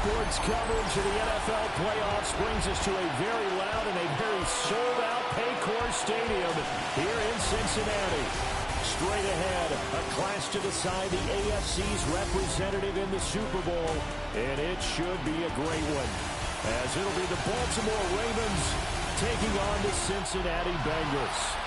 Sports coverage of the NFL playoffs brings us to a very loud and a very sold-out Paycor Stadium here in Cincinnati. Straight ahead, a clash to decide the AFC's representative in the Super Bowl, and it should be a great one, as it'll be the Baltimore Ravens taking on the Cincinnati Bengals.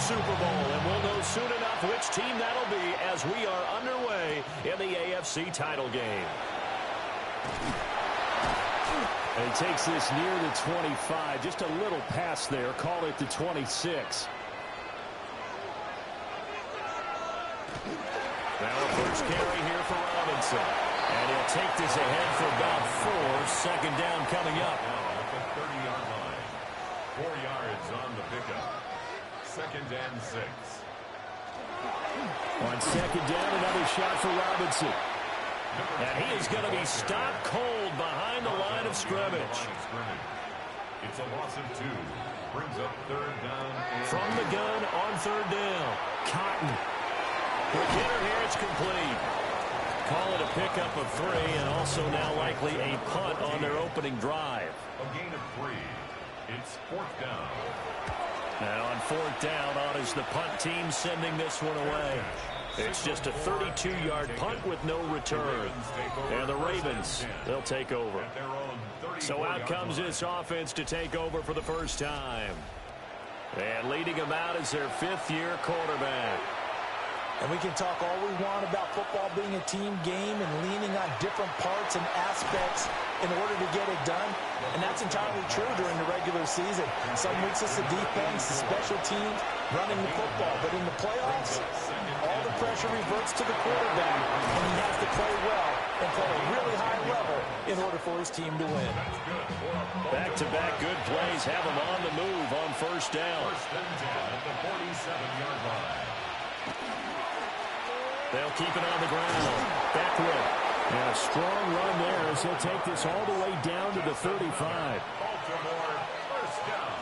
Super Bowl, and we'll know soon enough which team that'll be as we are underway in the AFC title game. And he takes this near the 25, just a little pass there, call it the 26. Now a first carry here for Robinson, and he'll take this ahead for about 4, second down coming up. Now at the 30-yard line, 4 yards on the pickup. Second and 6. On second down, another shot for Robinson. And he is going to be stopped cold behind the line of scrimmage. It's a loss of 2. Brings up third down. From the gun on third down. Cotton. The hitter here, it's complete. Call it a pickup of 3, and also now likely a punt on their opening drive. A gain of 3. It's fourth down. And on fourth down, on is the punt team sending this one away. It's just a 32-yard punt with no return. And the Ravens, they'll take over. So out comes this offense to take over for the first time. And leading them out is their 5th-year quarterback. And we can talk all we want about football being a team game and leaning on different parts and aspects in order to get it done. And that's entirely true during the regular season. Some weeks it's the defense, the special teams, running the football. But in the playoffs, all the pressure reverts to the quarterback. And he has to play well and play at a really high level in order for his team to win. Back-to-back good plays have him on the move on first down. First and 10 at the 47-yard line. They'll keep it on the ground. Backward. And a strong run there as he'll take this all the way down to the 35. Baltimore, first down.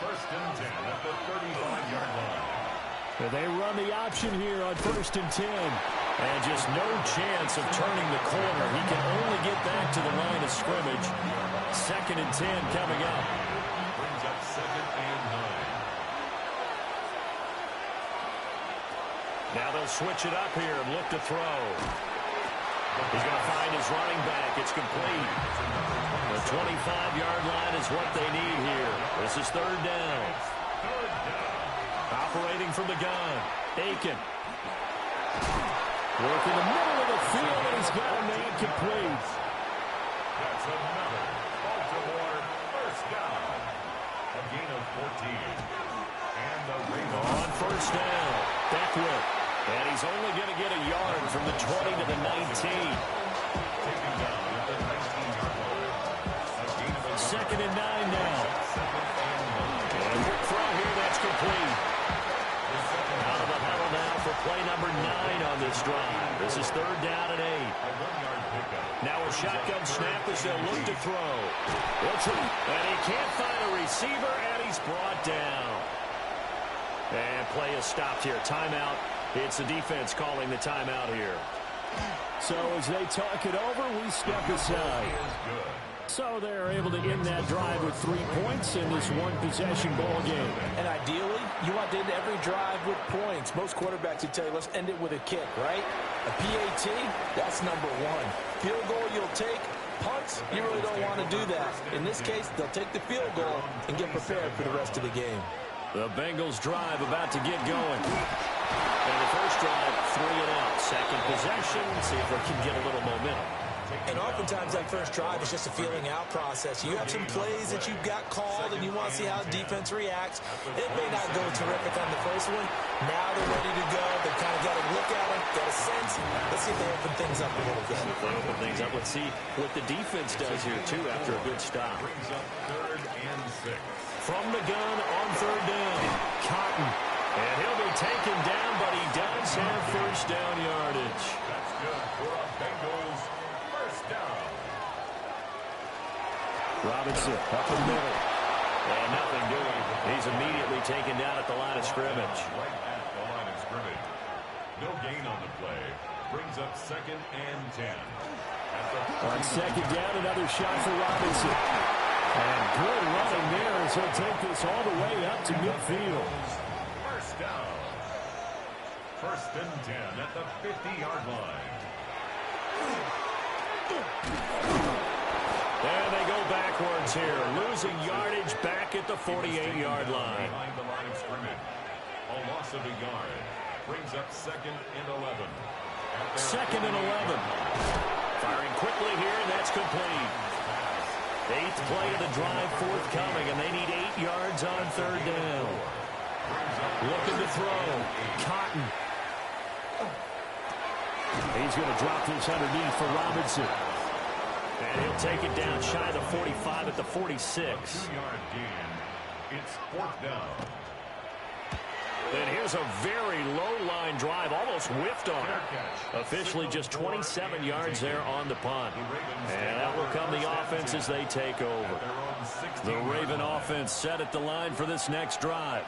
First and 10 at the 35-yard line. And they run the option here on first and 10. And just no chance of turning the corner. He can only get back to the line of scrimmage. Second and 10 coming up. Brings up second and 9. Now they'll switch it up here and look to throw. He's going to find his running back. It's complete. The 25-yard line is what they need here. This is third down. Operating from the gun. Aiken. Work in the middle of the field, and he's got a man complete. That's another Baltimore first down. A gain of 14. And the Ravens on first down. Beckwith. And he's only going to get a yard from the 20 to the 19. taken down at the 19-yard line. Second and 9 now. And quick throw here, that's complete. Out of the huddle now for play number 9 on this drive. This is third down and 8. Now a shotgun snap as they'll look to throw. And he can't find a receiver, and he's brought down. And play is stopped here. Timeout. It's the defense calling the timeout here. So as they talk it over, we step aside. So they're able to end that drive with 3 points in this one-possession ball game. And ideally, you want to end every drive with points. Most quarterbacks would tell you, let's end it with a kick, right? A PAT, that's number 1. Field goal you'll take. Punts, you really don't want to do that. In this case, they'll take the field goal and get prepared for the rest of the game. The Bengals drive about to get going. And the first drive, 3 and out. Second possession, see if they can get a little momentum. And oftentimes that first drive is just a feeling out process. You have some plays that you've got called and you want to see how the defense reacts. It may not go terrific on the first one. Now they're ready to go. They've kind of got to look at it, got a sense. Let's see if they open things up a little bit. If they open things up, let's see what the defense does here, too, after a good stop. Brings up third and 6. From the gun on third down, Cotton. And he'll be taken down, but he does have first down yardage. That's good for a Bengals first down. Robinson up the middle. And nothing doing. He's immediately taken down at the line of scrimmage. Right at the line of scrimmage. No gain on the play. Brings up 2nd and 10. On 2nd down, another shot for Robinson. And good running there as he'll take this all the way up to midfield. First down. 1st and 10 at the 50-yard line. And they go backwards here, losing yardage back at the 48-yard line. Behind the line of scrimmage. A loss of a yard. Brings up 2nd and 11. 2nd and 11. Firing quickly here, and that's complete. 8th play of the drive forthcoming, and they need 8 yards on 3rd down. Looking to throw. Cotton. He's going to drop this underneath for Robinson. And he'll take it down shy of the 45 at the 46. 2-yard gain. It's 4th down. And here's a very low-line drive, almost whiffed on it. Officially just 27 yards there on the punt. And out will come the offense as they take over. The Raven offense set at the line for this next drive.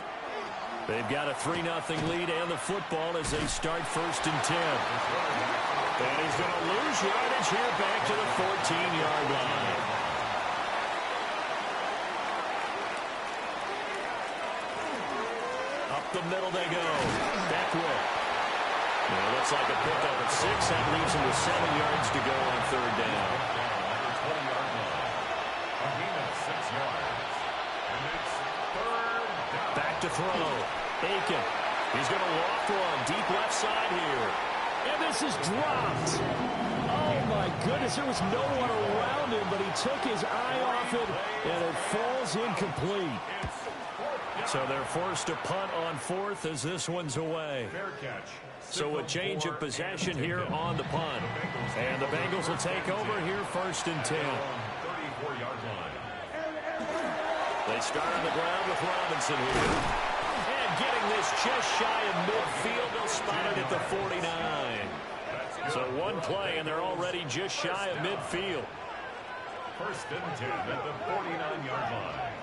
They've got a 3-0 lead and the football as they start 1st and 10. And he's going to lose yardage here back to the 14-yard line. Up the middle they go. Beckwith. And it looks like a pickup at 6. That leaves him with 7 yards to go on 3rd down. Back to throw. Aiken. He's going to walk one. Deep left side here. And this is dropped. Oh, my goodness. There was no one around him, but he took his eye off it, and it falls incomplete. So they're forced to punt on 4th as this one's away. So a change of possession here on the punt. And the Bengals will take over here 1st and 10. 34-yard line. They start on the ground with Robinson here. And getting this just shy of midfield. They'll spot it at the 49. So one play, and they're already just shy of midfield. 1st and 10 at the 49-yard line.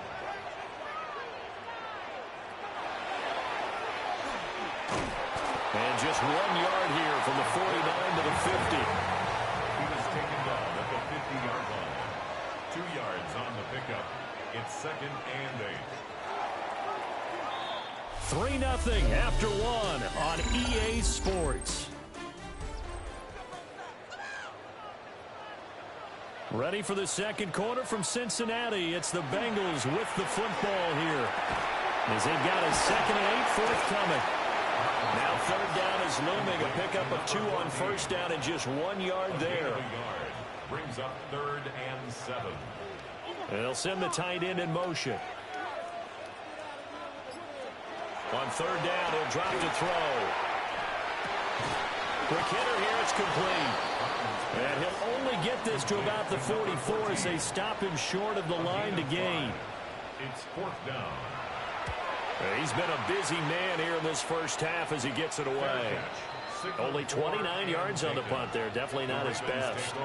And just 1 yard here from the 49 to the 50. He was taken down at the 50-yard line. 2 yards on the pickup. It's 2nd and 8. 3-0 after 1 on EA Sports. Ready for the 2nd quarter from Cincinnati. It's the Bengals with the football here, as they've got a 2nd and 8 forthcoming. Now 3rd down is looming. A pickup of 2 on 1st down and just 1 yard there. Brings up 3rd and 7. And they'll send the tight end in motion. On 3rd down, he'll drop to throw. Quick hitter here, it's complete. And he'll only get this to about the 44 as they stop him short of the line to gain. It's 4th down. He's been a busy man here in this first half as he gets it away. Only 29 yards on the punt there. Definitely not his best.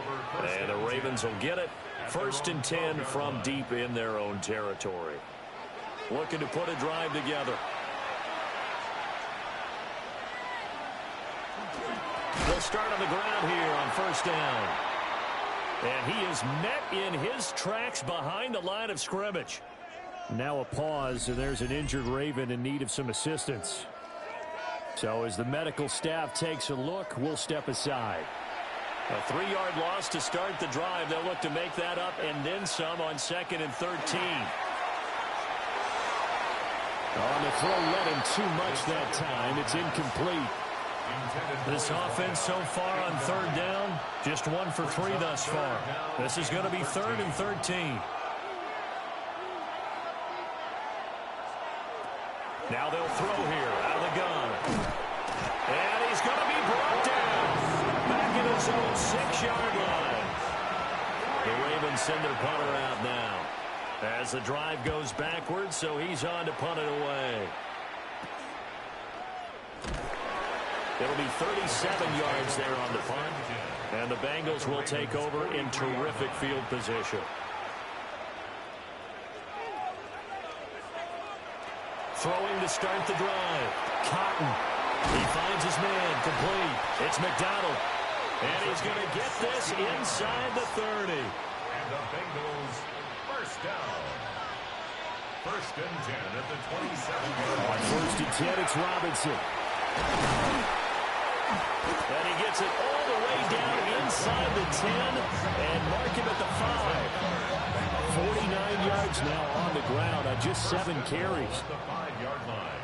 And the Ravens will get it. 1st and 10 from deep in their own territory. Looking to put a drive together. They'll start on the ground here on 1st down. And he is met in his tracks behind the line of scrimmage. Now a pause, and there's an injured Raven in need of some assistance. So as the medical staff takes a look, we'll step aside. A 3-yard loss to start the drive. They'll look to make that up and then some on 2nd and 13. On the throw, let him too much that time. It's incomplete. This offense so far on 3rd down, just 1 for 3 thus far. This is going to be 3rd and 13. Now they'll throw here out of the gun. And he's going to be brought down back in his own 6-yard line. The Ravens send their punter out now as the drive goes backwards, so he's on to punt it away. It'll be 37 yards there on the punt, and the Bengals will take over in terrific field position. Throwing to start the drive. Cotton. He finds his man. Complete. It's McDonald. And he's going to get this inside the 30. And the Bengals first down. First and 10 at the 27-yard line. On first and 10, it's Robinson. And he gets it all the way down inside the 10 and mark him at the 5. 49 yards now on the ground on just 7 carries. The 5-yard line.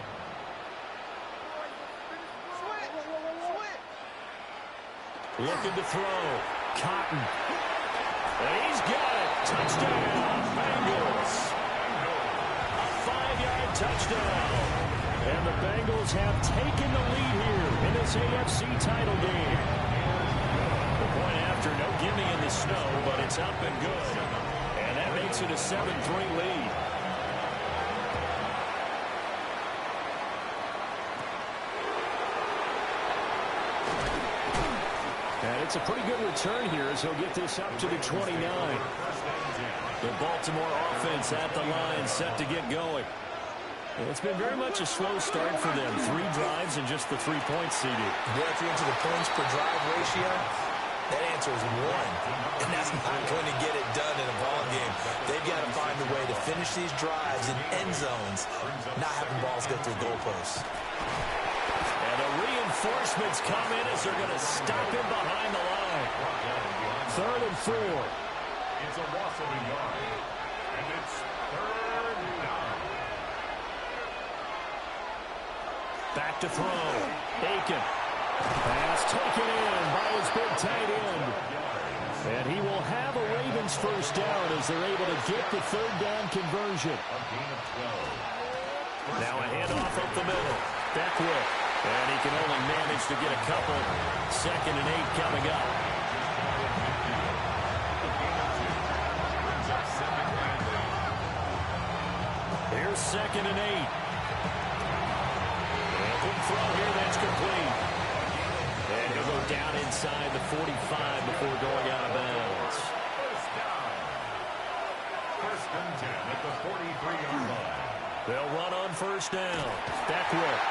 Looking to throw. Cotton. And he's got it. Touchdown, Bengals. A 5-yard touchdown. And the Bengals have taken the lead here in this AFC title game. The point after, no gimme in the snow, but it's up and good. And that makes it a 7-3 lead. And it's a pretty good return here as he'll get this up to the 29. The Baltimore offense at the line, set to get going. It's been very much a slow start for them. 3 drives and just the 3 points CD. You're into the points per drive ratio. That answer is 1. And that's not going to get it done in a ball game. They've got to find a way to finish these drives in end zones, not having balls go through goalposts. And the reinforcements come in as they're going to stop him behind the line. 3rd and 4. It's a loss of a yard. And it's 3rd down. Back to throw. Aiken. Pass taken in by his big tight end. And he will have a Ravens first down as they're able to get the 3rd down conversion. A gain of 12. Now a handoff up the middle. Beckwith. And he can only manage to get a couple. 2nd and 8 coming up. Here's 2nd and 8. And quick throw here, that's complete. And he'll go down inside the 45 before going out of bounds. First down. First and 10 at the 43-yard line. They'll run on first down. Beckwith.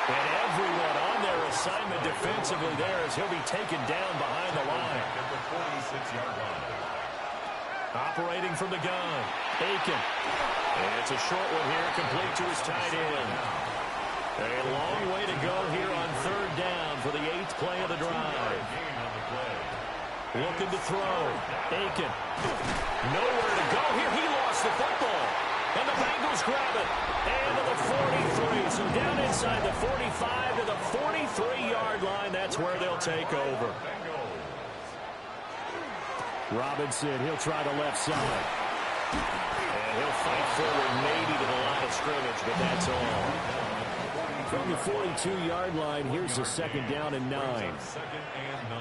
And everyone on their assignment defensively there as he'll be taken down behind the line. At the 46-yard line. Operating from the gun. Aiken. And it's a short one here, complete to his tight end. A long way to go here on 3rd down for the 8th play of the drive. Gain on the play. Looking to throw. Aiken. Nowhere to go here. He lost the football. And the Bengals grab it. And to the 43. So down inside the 45 to the 43-yard line. That's where they'll take over. Robinson, he'll try the left side. And he'll fight forward maybe to the line of scrimmage, but that's all. From the 42-yard line, here's the 2nd down and 9. 2nd and 9.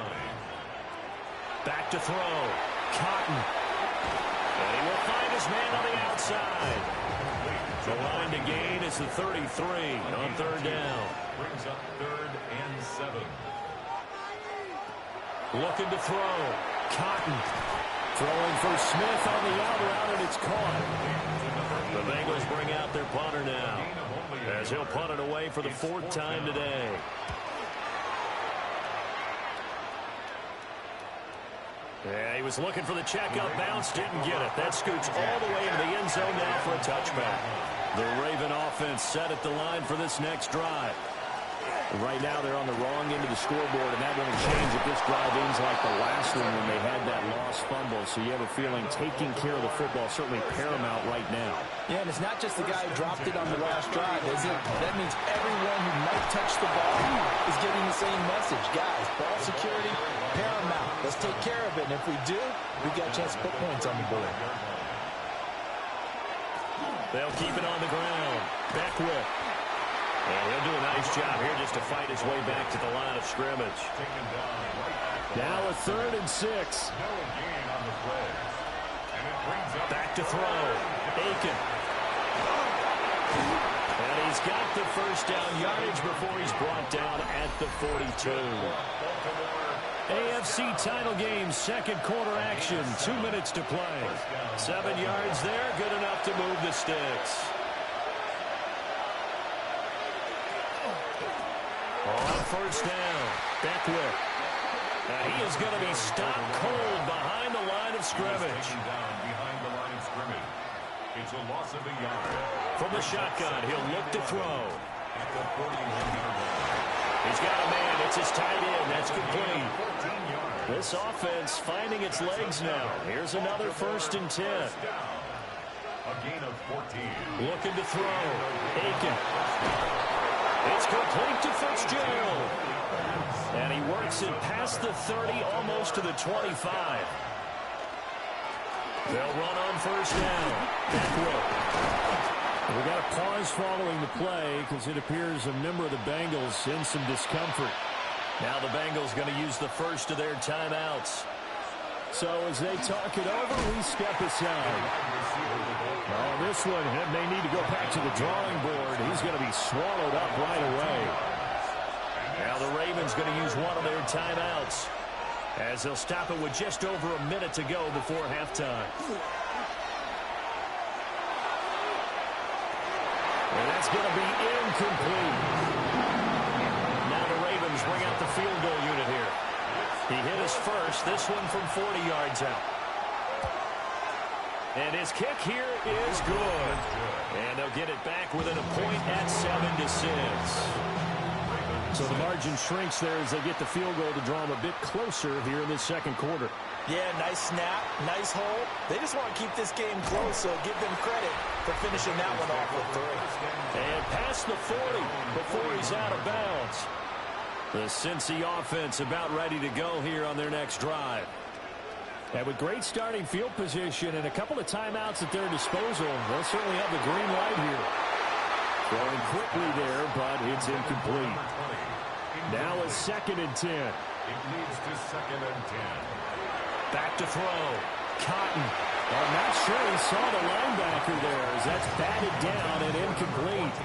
Back to throw. Cotton. And he will find his man on the outside. The line to gain is the 33 on 3rd down. Brings up 3rd and 7. Looking to throw. Cotton. Throwing for Smith on the out route, and it's caught. The Bengals bring out their punter now, as he'll punt it away for the 4th time today. Yeah, he was looking for the checkup bounce, didn't get it. That scoots all the way into the end zone now for a touchback. The Raven offense set at the line for this next drive. Right now they're on the wrong end of the scoreboard, and that won't change if this drive ends like the last one when they had that lost fumble. So you have a feeling taking care of the football is certainly paramount right now. Yeah, and it's not just the guy who dropped it on the last drive, is it? That means everyone who might touch the ball is getting the same message. Guys, ball security, paramount. Let's take care of it, and if we do, we've got a chance to put points on the board. They'll keep it on the ground. Beckwith. And he'll do a nice job here just to fight his way back to the line of scrimmage. Now a 3rd and 6. Back to throw. Aiken. And he's got the first down yardage before he's brought down at the 42. AFC title game, 2nd quarter action. 2 minutes to play. 7 yards there, good enough to move the sticks. On first down, Beckwith. Now he is going to be stopped cold behind the line of scrimmage. Down behind the line of scrimmage. It's a loss of a yard. From the shotgun, he'll look to throw. At the 41-yard line. He's got a man. It's his tight end. That's complete. 14 yards. This offense finding its legs now. Here's another 1st and 10. A gain of 14. Looking to throw. Aiken. It's complete to Fitzgerald. And he works it past the 30, almost to the 25. They'll run on first down. Beckwith. We got a pause following the play because it appears a member of the Bengals in some discomfort. Now the Bengals going to use the first of their timeouts. So as they talk it over, we step aside. Oh, this one may need to go back to the drawing board. He's going to be swallowed up right away. Now the Ravens going to use one of their timeouts as they'll stop it with just over a minute to go before halftime. And that's going to be incomplete. Now the Ravens bring out the field goal unit here. He hit his first, this one from 40 yards out. And his kick here is good. And they'll get it back within a point at 7-6. So the margin shrinks there as they get the field goal to draw them a bit closer here in the second quarter. Yeah, nice snap, nice hole. They just want to keep this game close, so give them credit for finishing that one off with 3. And past the 40 before he's out of bounds. The Cincy offense about ready to go here on their next drive. And with great starting field position and a couple of timeouts at their disposal, they'll certainly have the green light here. Throwing quickly there, but it's incomplete. Now a 2nd and 10. It leads to 2nd and 10. Back to throw. Cotton. I'm not sure he saw the linebacker there as that's batted down and incomplete.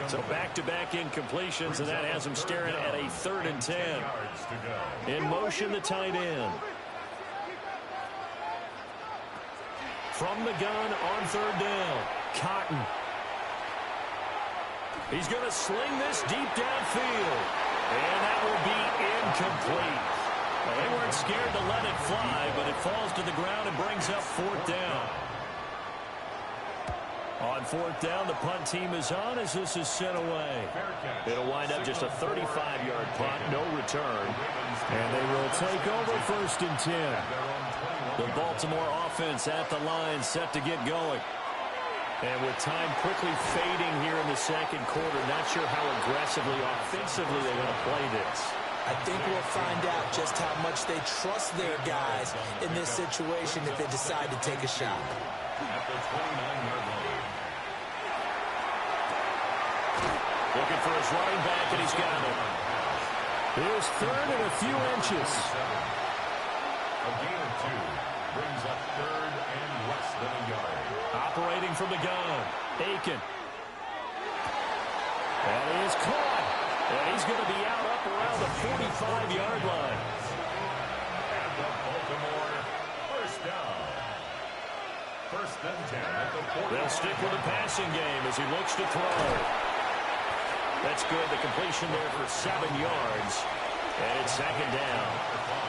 So back-to-back incompletions, and that has him staring at a 3rd and 10. In motion, the tight end. From the gun on 3rd down. Cotton. He's going to sling this deep downfield. And that will be incomplete. Well, they weren't scared to let it fly, but it falls to the ground and brings up 4th down. On 4th down, the punt team is on as this is sent away. It'll wind up just a 35-yard punt, no return. And they will take over 1st and 10. The Baltimore offense at the line set to get going. And with time quickly fading here in the second quarter, not sure how aggressively, offensively they're going to play this. I think we'll find out just how much they trust their guys in this situation if they decide to take a shot. At the 29-yard line. Looking for his running back, and he's got it. Here's 3rd and a few inches. A gain of 2 brings up 3rd and less than a yard. Operating from the gun. Aiken. And he is caught. And he's going to be out up around the 45-yard line. And the Baltimore first down. 1st and 10 at the 40. They'll stick with the passing game as he looks to throw. That's good. The completion there for 7 yards. And it's 2nd down.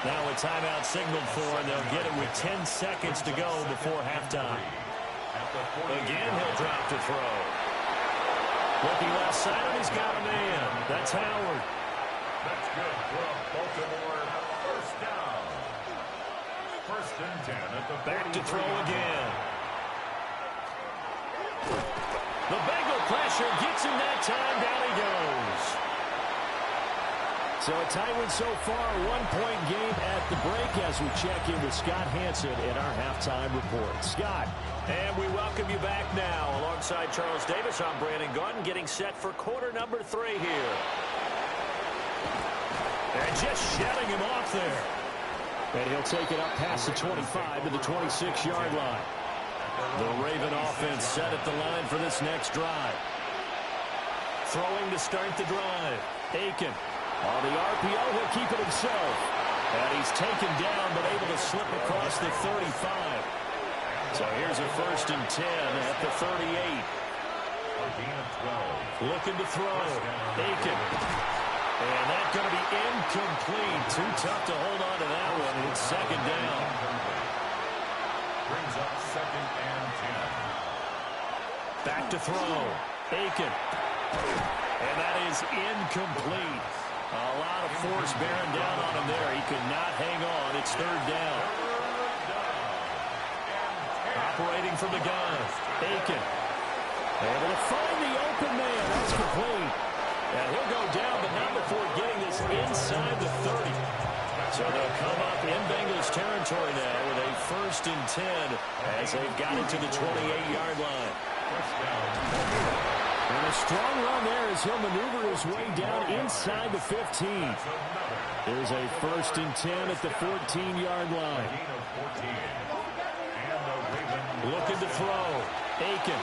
Now a timeout signaled for, and they'll get it with 10 seconds to go before halftime. Again, he'll drop to throw. Looking left side, and he's got a man. That's Howard. That's good for a Baltimore first down. 1st and 10 at the 40. Back to throw again. The Bengal pressure gets him that time. Down he goes. So a tight one so far, 1-point game at the break as we check in with Scott Hansen in our halftime report. Scott. And we welcome you back now. Alongside Charles Davis, I'm Brandon Gordon, getting set for quarter number 3 here. And just shutting him off there. And he'll take it up past the 25 to the 26-yard line. The Raven offense set at the line for this next drive. Throwing to start the drive. Aiken. On the RPO, he'll keep it himself. And he's taken down, but able to slip across the 35. So here's a 1st and 10 at the 38. A gain of 12. Looking to throw. Aiken. And that's going to be incomplete. Too tough to hold on to that one. It's second down. Brings up 2nd and 10. Back to throw. Aiken. And that is incomplete. A lot of force bearing down on him there. He could not hang on. It's third down. Operating from the gun. Aiken. Able to find the open man. That's complete. And he'll go down, but not before getting this inside the 30. So they'll come up in Bengals territory now with a 1st and 10 as they've got it to the 28-yard line. And a strong run there as he'll maneuver his way down inside the 15. There's a 1st and 10 at the 14-yard line. Looking to throw. Aiken.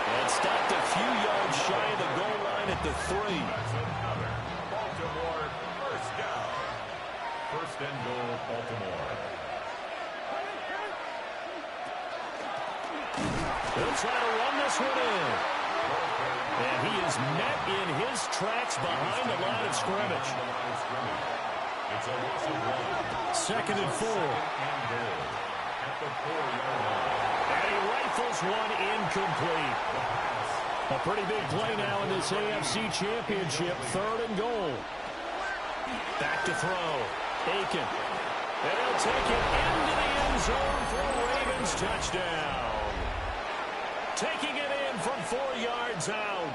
And stopped a few yards shy of the goal line at the 3. Baltimore 1st down. 1st and goal, Baltimore. He'll try to run this one in. And he is met in his tracks behind the line of scrimmage. It's a loss of 1. 2nd and 4. At the 4-yard line. And he rifles one incomplete. A pretty big play now in this AFC Championship. 3rd and goal. Back to throw. Aiken. And he'll take it into the end zone for a Ravens touchdown. Taking it in from 4 yards out.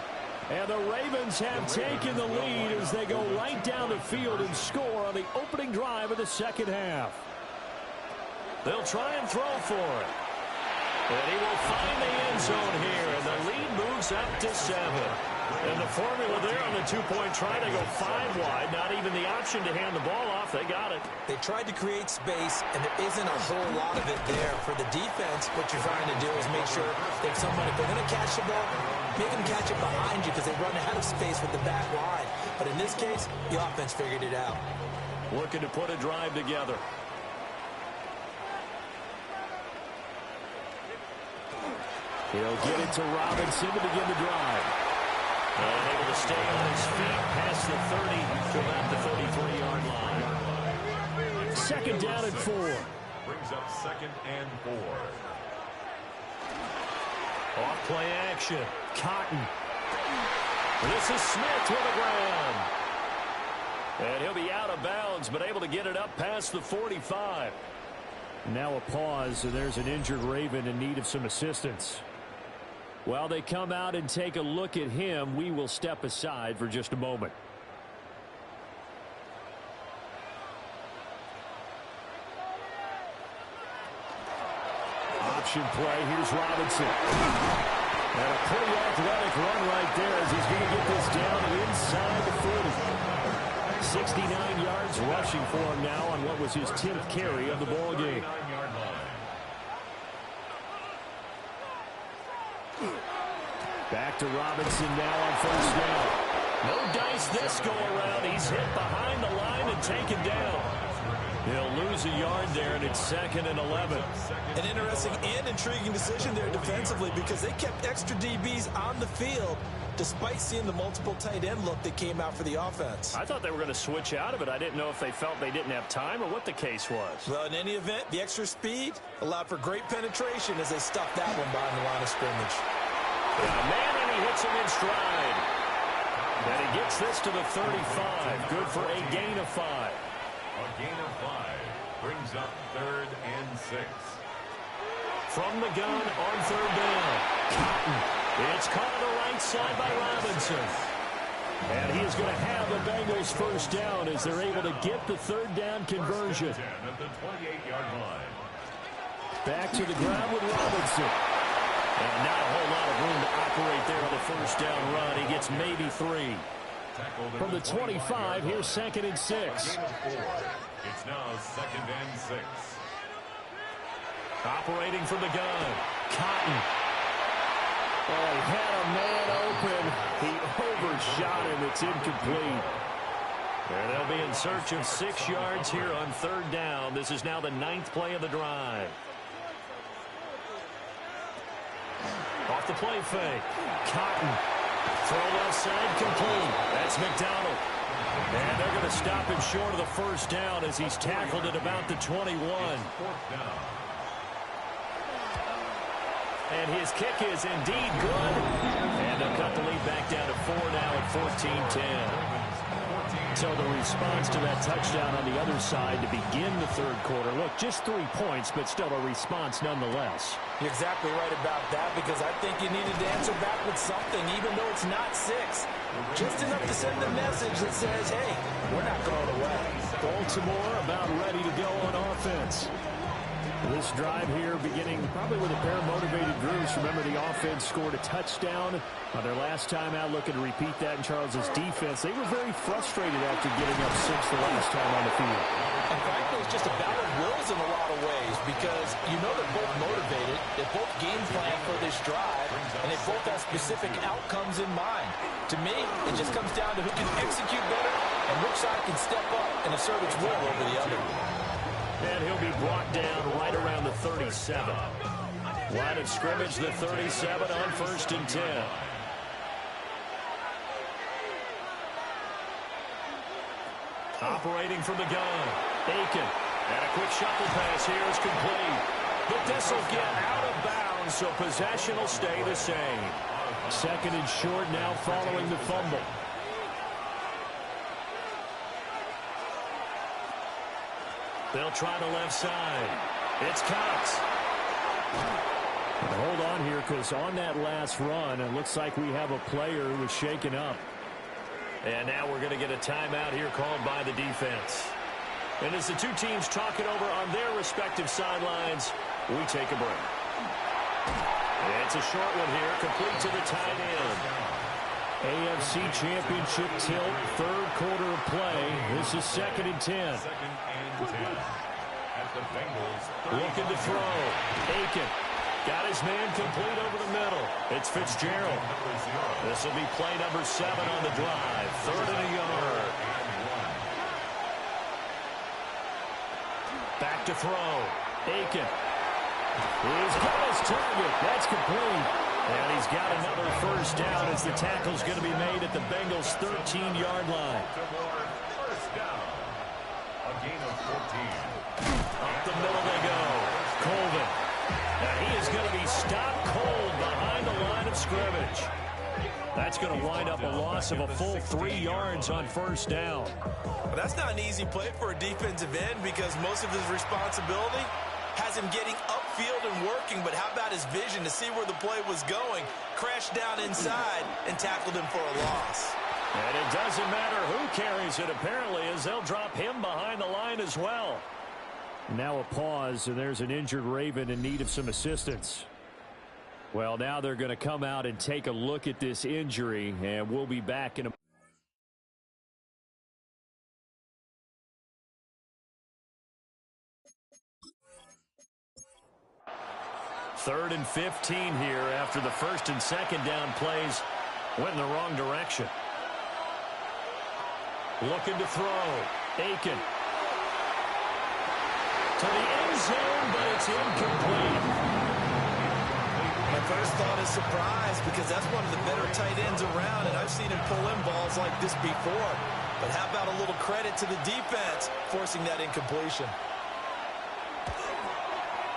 And the Ravens have taken the lead as they go right down the field and score on the opening drive of the second half. They'll try and throw for it. And he will find the end zone here, and the lead moves up to 7. And the formula there on the 2-point try, they go 5 wide. Not even the option to hand the ball off. They got it. They tried to create space, and there isn't a whole lot of it there. For the defense, what you're trying to do is make sure that someone, if they're going to catch the ball, make them catch it behind you because they run out of space with the back line. But in this case, the offense figured it out. Looking to put a drive together. He'll get it to Robinson to begin the drive. And able to stay on his feet past the 30 to about the 33-yard line. 2nd down and 4. Brings up 2nd and 4. Off play action. Cotton. This is Smith with the ground. And he'll be out of bounds, but able to get it up past the 45. Now a pause, and there's an injured Raven in need of some assistance. While they come out and take a look at him, we will step aside for just a moment. Option play. Here's Robinson. And a pretty athletic run right there as he's going to get this down inside the 40. 69 yards rushing for him now on what was his 10th carry of the ball game. Back to Robinson now on 1st down. No dice this go around. He's hit behind the line and taken down. He'll lose a yard there, and it's 2nd and 11. An interesting and intriguing decision there defensively because they kept extra DBs on the field despite seeing the multiple tight end look that came out for the offense. I thought they were going to switch out of it. I didn't know if they felt they didn't have time or what the case was. Well, in any event, the extra speed allowed for great penetration as they stuffed that one behind the line of scrimmage. Man, and he hits him in stride. And he gets this to the 35. Good for a gain of 5. A gain of 5 brings up 3rd and 6. From the gun on 3rd down. Cotton. It's caught on the right side by Robinson. And he is going to have the Bengals 1st down as they're able to get the 3rd down conversion. 10 at the 28-yard line. Back to the ground with Robinson. And not a whole lot of room to operate there on the 1st down run. He gets maybe 3. From the 25, here's 2nd and 6. It's now 2nd and 6. Operating from the gun. Cotton. Oh, he had a man open. He overshot him. It's incomplete. And they'll be in search of 6 yards here on 3rd down. This is now the 9th play of the drive. Off the play fake. Cotton. Throw left side complete. That's McDonald. And they're going to stop him short of the first down as he's tackled at about the 21. And his kick is indeed good. And they'll cut the lead back down to 4 now at 14-10. So the response to that touchdown on the other side to begin the third quarter. Look, just 3 points, but still a response nonetheless. You're exactly right about that, because I think you needed to answer back with something, even though it's not 6. Just enough to send the message that says, hey, we're not going away. Baltimore about ready to go on offense. This drive here beginning probably with a pair of motivated groups. Remember, the offense scored a touchdown on their last time out, looking to repeat that in Charles's defense. They were very frustrated after giving up 6 the last time on the field. And frankly, it's just a battle of wills in a lot of ways, because you know they're both motivated, they both game plan for this drive, and they both have specific outcomes in mind. To me, it just comes down to who can execute better and which side can step up and assert its will over the other. And he'll be brought down right around the 37. Line of scrimmage, the 37 on 1st and 10. Operating from the gun, Aiken. And a quick shuffle pass here is complete. But this will get out of bounds, so possession will stay the same. 2nd and short now following the fumble. They'll try the left side. It's Cox. And hold on here, because on that last run, it looks like we have a player who was shaken up. And now we're going to get a timeout here called by the defense. And as the two teams talk it over on their respective sidelines, we take a break. It's a short one here, complete to the tight end. AFC Championship tilt, 3rd quarter of play. This is 2nd and 10. Looking to throw. Aiken got his man complete over the middle. It's Fitzgerald. This will be play number 7 on the drive. 3rd and a yard. Back to throw. Aiken. He's got his target. That's complete. And he's got another first down as the tackle's going to be made at the Bengals' 13-yard line. Up the middle they go. Colvin. Now he is going to be stopped cold behind the line of scrimmage. That's going to wind up a loss of a full 3 yards on 1st down. Well, that's not an easy play for a defensive end, because most of his responsibility has him getting upfield and working, but how about his vision to see where the play was going, crashed down inside, and tackled him for a loss. And it doesn't matter who carries it, apparently, as they'll drop him behind the line as well. Now a pause, and there's an injured Raven in need of some assistance. Well, now they're going to come out and take a look at this injury, and we'll be back in a 3rd and 15 here after the 1st and 2nd down plays went in the wrong direction. Looking to throw. Aiken. To the end zone, but it's incomplete. My first thought is surprise, because that's one of the better tight ends around, and I've seen him pull in balls like this before. But how about a little credit to the defense forcing that incompletion?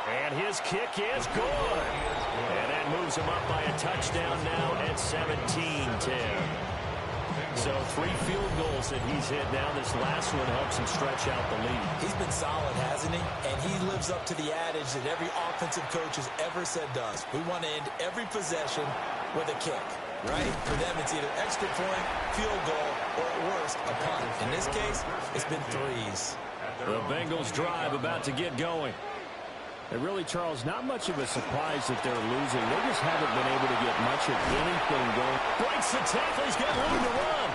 And his kick is good. And that moves him up by a touchdown now at 17-10. So 3 field goals that he's hit now. This last one helps him stretch out the lead. He's been solid, hasn't he? And he lives up to the adage that every offensive coach has ever said to us. We want to end every possession with a kick, right? For them, it's either extra point, field goal, or at worst, a punt. In this case, it's been 3s. The Bengals drive about to get going. And really, Charles, not much of a surprise that they're losing. They just haven't been able to get much of anything going. Breaks the tackle. He's got room to run.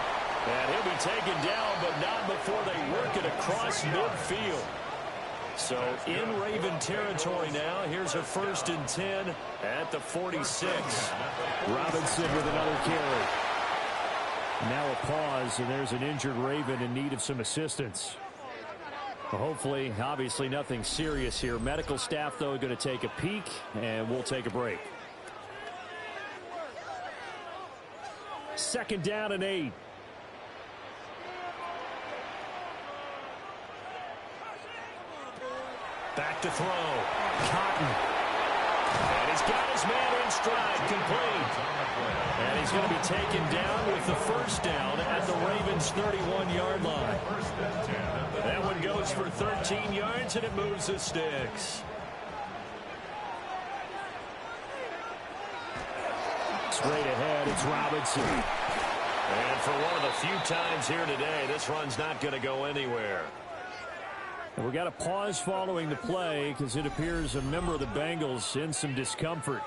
And he'll be taken down, but not before they work it across midfield. So in Raven territory now. Here's a 1st and 10 at the 46. Robinson with another carry. Now a pause, and there's an injured Raven in need of some assistance. Well, hopefully, obviously nothing serious here. Medical staff, though, going to take a peek, and we'll take a break. 2nd down and 8. Back to throw. Cotton. And he's got his man in stride, complete. And he's going to be taken down with the 1st down at the Ravens' 31-yard line. That one goes for 13 yards, and it moves the sticks. Straight ahead, it's Robinson. And for one of the few times here today, this run's not going to go anywhere. And we got a pause following the play because it appears a member of the Bengals in some discomfort.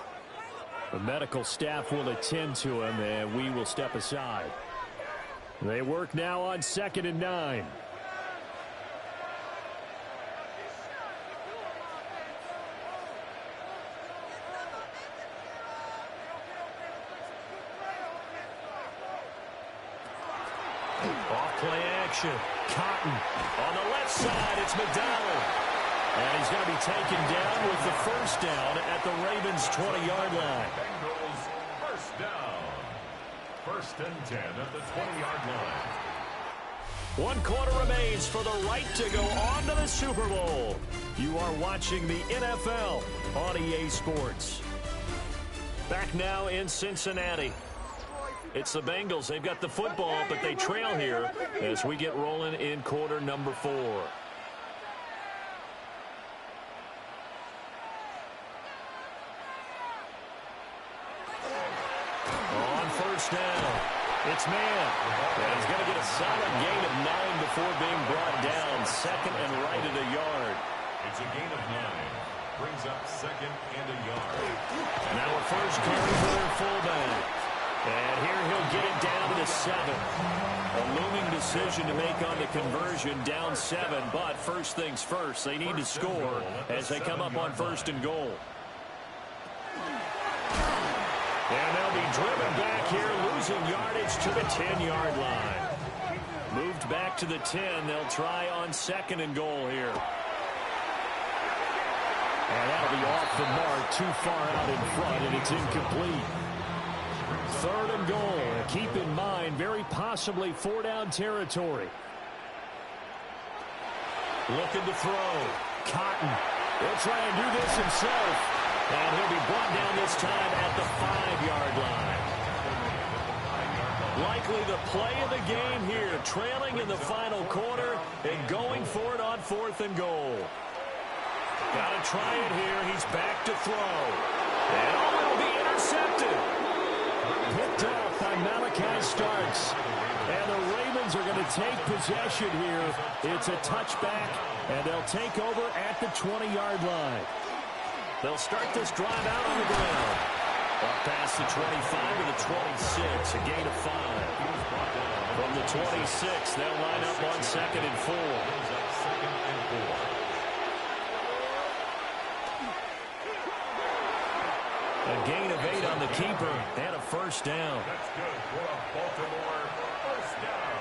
The medical staff will attend to him, and we will step aside. They work now on 2nd and 9. Off-play action. Cotton. On the left side, it's McDonald. And he's going to be taken down with the 1st down at the Ravens' 20-yard line. Bengals 1st down. 1st and 10 at the 20-yard line. 1 quarter remains for the right to go on to the Super Bowl. You are watching the NFL on EA Sports. Back now in Cincinnati. It's the Bengals. They've got the football, but they trail here as we get rolling in quarter number 4. On 1st down, it's man. And he's going to get a solid gain of 9 before being brought down. 2nd and right at a yard. It's a gain of 9. Brings up 2nd and a yard. Now a 1st carry for their fullback. And here he'll get it down to the 7. A looming decision to make on the conversion, down 7. But first things first, they need to score as they come up on 1st and goal. And they'll be driven back here, losing yardage to the 10-yard line. Moved back to the 10. They'll try on 2nd and goal here. And that'll be off the mark, too far out in front, and it's incomplete. 3rd and goal. Keep in mind, very possibly 4-down territory. Looking to throw. Cotton. He'll try and do this himself. And he'll be brought down this time at the 5-yard line. Likely the play of the game here, trailing in the final quarter and going for it on 4th and goal. Got to try it here. He's back to throw. And it'll be intercepted. Picked off by Malachi Starks. And the Ravens are going to take possession here. It's a touchback, and they'll take over at the 20-yard line. They'll start this drive out on the ground. Up past the 25 to the 26, a gain of 5. From the 26, they'll line up on 2nd and 4. A gain of 8 on the keeper and a 1st down. That's good for a Baltimore 1st down.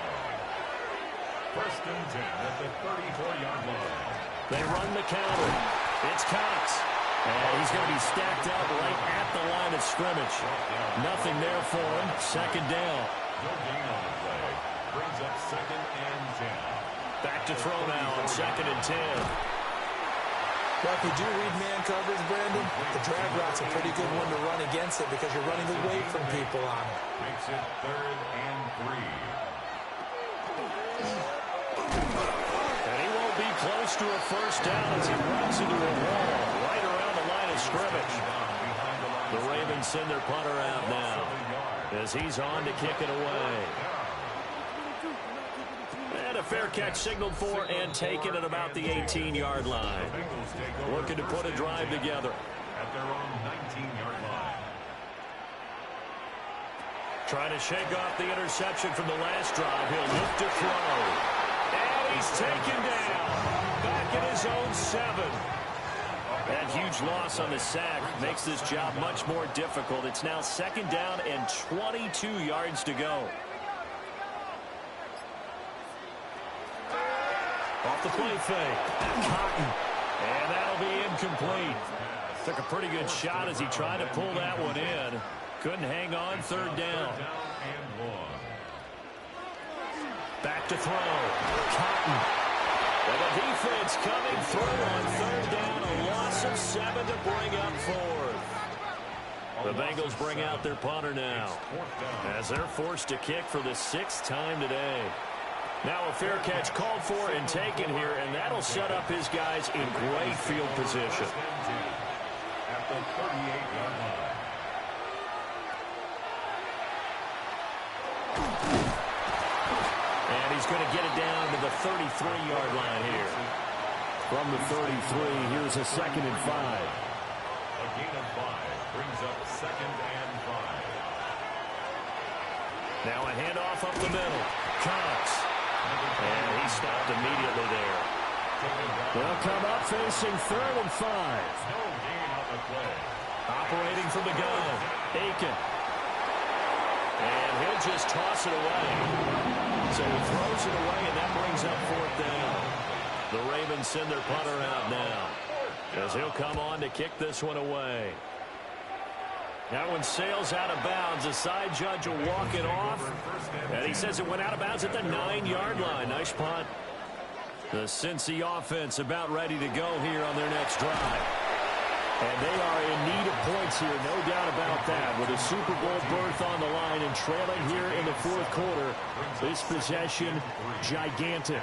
1st and 10 at the 34-yard line. They run the counter. It's Cox. And he's going to be stacked up right at the line of scrimmage. Nothing there for him. 2nd down. No gain on the play. Brings up 2nd and 10. Back to throw now on 2nd and 10. Well, if you do read man coverage, Brandon, the drag route's a pretty good one to run against it because you're running away from people on it. Makes it 3rd and 3. And he won't be close to a 1st down as he runs into a wall right around the line of scrimmage. The Ravens send their punter out now as he's on to kick it away. And a fair catch signaled for and taken at about the 18-yard line. Looking to put a drive together. At their own 19-yard line. Trying to shake off the interception from the last drive. He'll look to throw. And he's taken down. Back in his own 7. That huge loss on the sack makes this job much more difficult. It's now 2nd down and 22 yards to go. Off the play fake. Cotton. And that'll be incomplete. Took a pretty good shot as he tried to pull that one in. Couldn't hang on. 3rd down. and 1. Back to throw. Cotton. And the defense coming through on third down. A loss of 7 to bring up fourth. The Bengals bring out their punter now as they're forced to kick for the 6th time today. Now a fair catch called for and taken here, and that'll set up his guys in great field position. At the 38-yard line. And he's going to get it down to the 33-yard line here. From the 33, here's a 2nd and 5. A gain of 5 brings up 2nd and 5. Now a handoff up the middle. Cox. And he stopped immediately there. They'll come up facing 3rd and 5. No gain on the play. Operating from the gun. Aiken. And he'll just toss it away. So he throws it away, and that brings up 4th down. The Ravens send their punter out now, as he'll come on to kick this one away. That one sails out of bounds. The side judge will walk it off. And he says it went out of bounds at the 9-yard line. Nice punt. The Cincy offense about ready to go here on their next drive. And they are in need of points here, no doubt about that. With a Super Bowl berth on the line and trailing here in the 4th quarter, this possession, gigantic.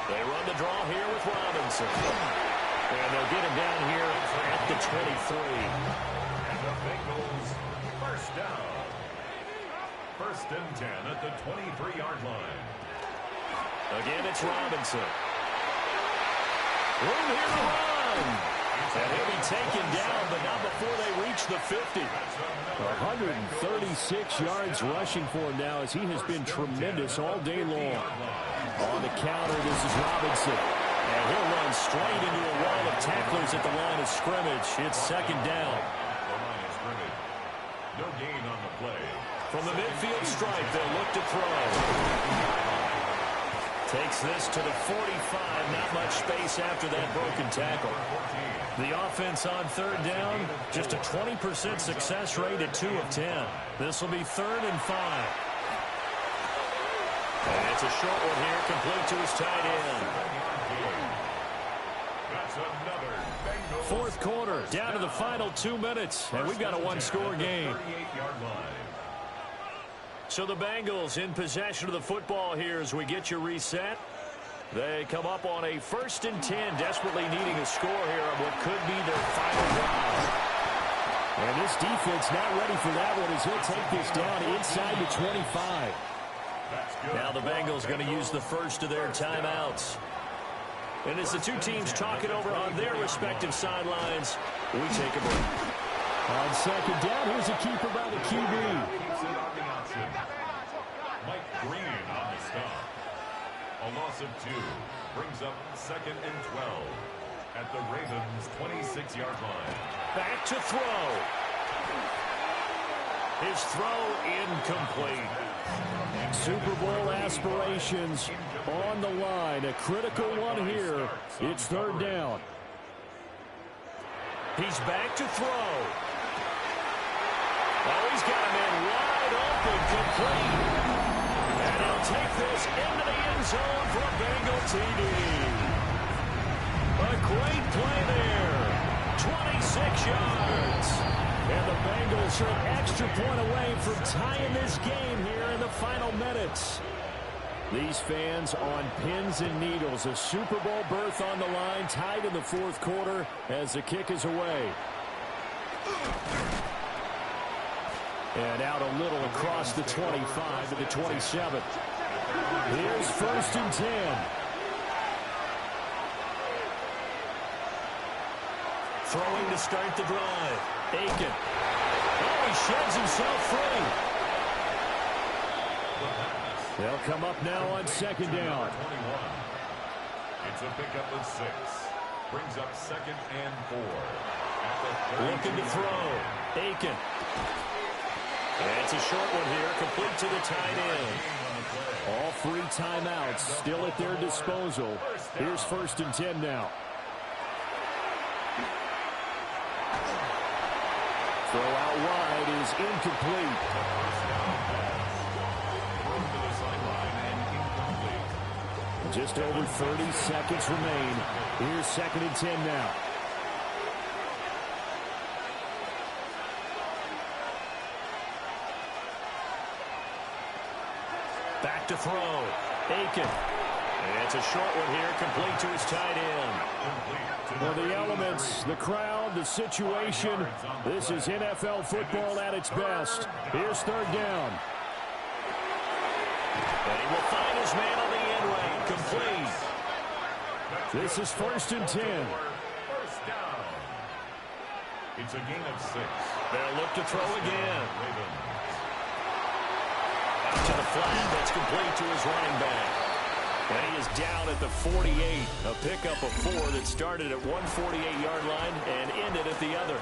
They run the draw here with Robinson. And they'll get him down here at the 23. And the Bengals first down. 1st and 10 at the 23-yard line. Again, it's Robinson. Room here to run. And he'll be taken down, but not before they reach the 50. 136 yards rushing for him now, as he has been tremendous all day long. On the counter, this is Robinson. And he'll run straight into a wall of tacklers at the line of scrimmage. It's 2nd down. The line of scrimmage. No gain on the play. From the midfield stripe, they'll look to throw. Takes this to the 45. Not much space after that broken tackle. The offense on 3rd down, just a 20% success rate at 2 of 10. This will be 3rd and 5. And it's a short one here, complete to his tight end. That's another Bengals. 4th quarter, down to the final 2 minutes, and we've got a 1-score game. 38-yard line. So the Bengals in possession of the football here as we get you reset. They come up on a 1st and 10, desperately needing a score here on what could be their final drive. And this defense not ready for that one, as he'll take this down inside the 25. Now the Bengals going to use the first of their timeouts. And as the two teams talk it over on their respective sidelines, we take a break. On 2nd down, here's a keeper by the QB. Keeps it on the option. Mike Green on the stop. A loss of 2 brings up 2nd and 12 at the Ravens' 26-yard line. Back to throw. His throw incomplete. Super Bowl aspirations on the line. A critical one here. It's 3rd down. He's back to throw. Oh, he's got him in wide open, complete. And he'll take this into the end zone for a Bengal TD. A great play there. 26 yards. And the Bengals are an extra point away from tying this game here in the final minutes. These fans on pins and needles. A Super Bowl berth on the line, tied in the 4th quarter as the kick is away. And out a little across the 25 to the 27. Here's 1st and 10. Throwing to start the drive. Aiken. Oh, he sheds himself free. They'll come up now on 2nd down. 21. It's a pickup of 6. Brings up 2nd and 4. Looking to throw. Aiken. And it's a short one here, complete to the tight end. All 3 timeouts still at their disposal. Here's 1st and 10 now. Throw out wide is incomplete. Just over 30 seconds remain. Here's 2nd and 10 now. Back to throw. Aiken. And it's a short one here, complete to his tight end. Well, the elements, the crowd, the situation, this is NFL football at its best. Here's 3rd down. And he will find his man on the end lane, complete. This is 1st and 10. First down. It's a gain of 6. They'll look to throw again. Out to the flat, that's complete to his running back. And he is down at the 48. A pickup of 4 that started at one 48-yard line and ended at the other.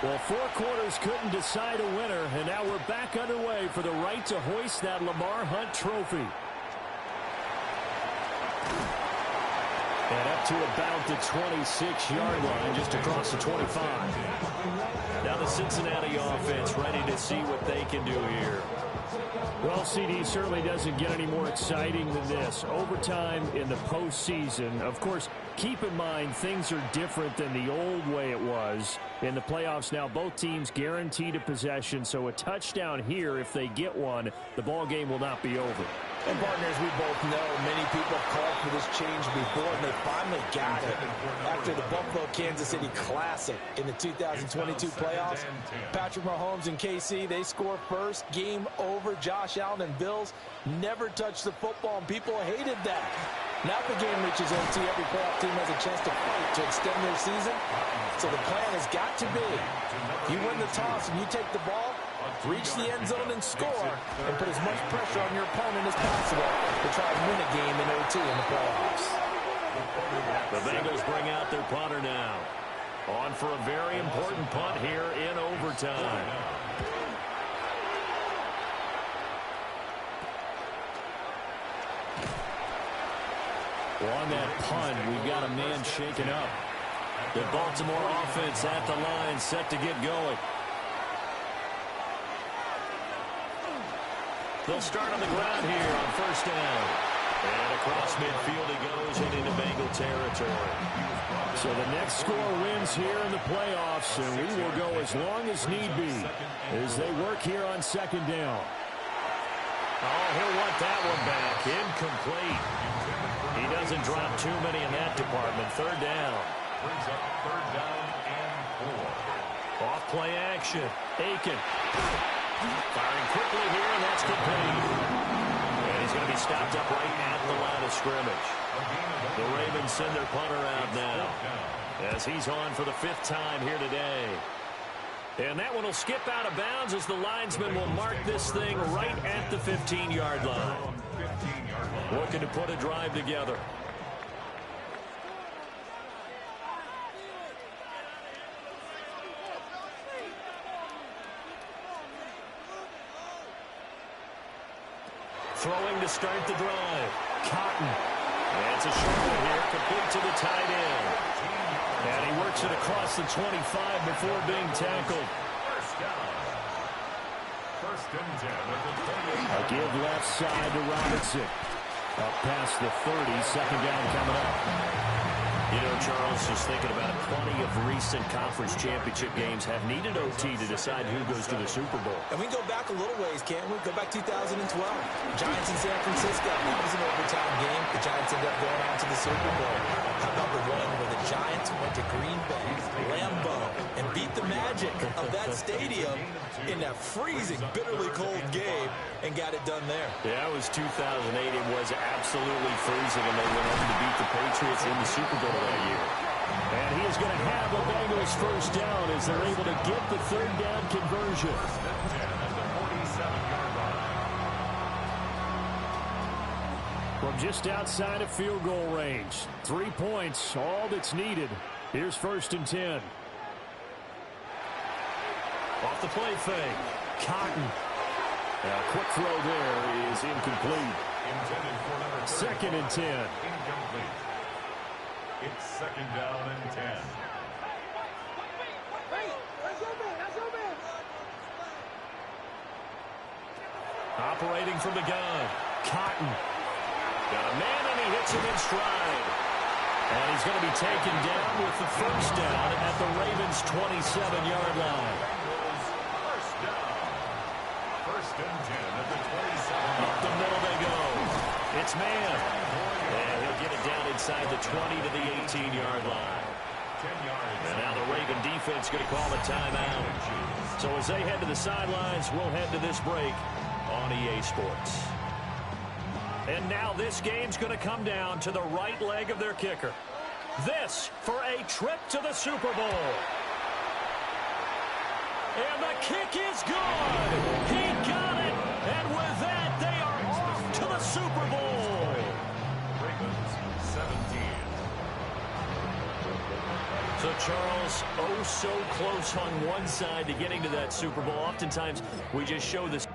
Well, 4 quarters couldn't decide a winner, and now we're back underway for the right to hoist that Lamar Hunt trophy. And up to about the 26-yard line, just across the 25. Now the Cincinnati offense ready to see what they can do here. Well, CD, certainly doesn't get any more exciting than this. Overtime in the postseason. Of course, keep in mind things are different than the old way it was. In the playoffs now, both teams guaranteed a possession, so a touchdown here, if they get one, the ball game will not be over. And partners, we both know many people have called for this change before, and they finally got it. After the Buffalo-Kansas City Classic in the 2022 playoffs, Patrick Mahomes and KC, they score first, game over. Josh Allen and Bills never touched the football, and people hated that. Now the game reaches OT, every playoff team has a chance to fight to extend their season. So the plan has got to be, you win the toss and you take the ball, reach the end zone and score, and put as much pressure on your opponent as possible to try and win a game in OT in the playoffs. The Bengals bring out their punter now. On for a very important punt here in overtime. Well, on that punt, we've got a man shaken up. The Baltimore offense at the line, set to get going. They'll start on the ground here on 1st down. And across midfield he goes and into Bengal territory. So the next score wins here in the playoffs, and we will go as long as need be as they work here on 2nd down. Oh, he'll want that one back. Incomplete. He doesn't drop too many in that department. 3rd down. Brings up 3rd down and 4. Off play action. Aiken. Firing quickly here, and that's complete. And he's going to be stopped up right at the line of scrimmage. The Ravens send their punter out now as he's on for the 5th time here today. And that one will skip out of bounds as the linesman will mark this thing right at the 15-yard line. Looking to put a drive together. Throwing to start the drive. Cotton. And it's a short one here, complete to the tight end. And he works it across the 25 before being tackled. First and 10 at the 20. A give left side to Robinson. Up past the 30, 2nd down coming up. You know, Charles, just thinking about it, plenty of recent conference championship games have needed OT to decide who goes to the Super Bowl. And we can go back a little ways, can't we? Go back 2012. Giants in San Francisco. That was an overtime game. The Giants ended up going on to the Super Bowl. How about the one where the Giants went to Green Bay, Lambeau, and beat the Magic of that stadium in that freezing, bitterly cold game and got it done there? Yeah, it was 2008. It was absolutely freezing, and they went on to beat the Patriots in the Super Bowl that year. And he is going to have a Bengals 1st down as they're able to get the 3rd down conversion. Well, Just outside of field goal range. 3 points, all that's needed. Here's 1st and 10. Off the play fake. Cotton. A quick throw there is incomplete. Intended for number 2nd and 10. Incomplete. It's 2nd down and 10. Operating from the gun. Cotton. Got a man, and he hits him in stride. And he's going to be taken down with the 1st down at the Ravens' 27-yard line. First down. 1st and 10 at the 27. Up the middle they go. It's man. And he'll get it down inside the 20 to the 18-yard line. 10 yards. And now the Raven defense going to call a timeout. So as they head to the sidelines, we'll head to this break on EA Sports. And now this game's going to come down to the right leg of their kicker. This for a trip to the Super Bowl. And the kick is good. He got it. And with that, they are off to the Super Bowl. Ravens 17. So, Charles, oh so close on one side to getting to that Super Bowl. Oftentimes, we just show this.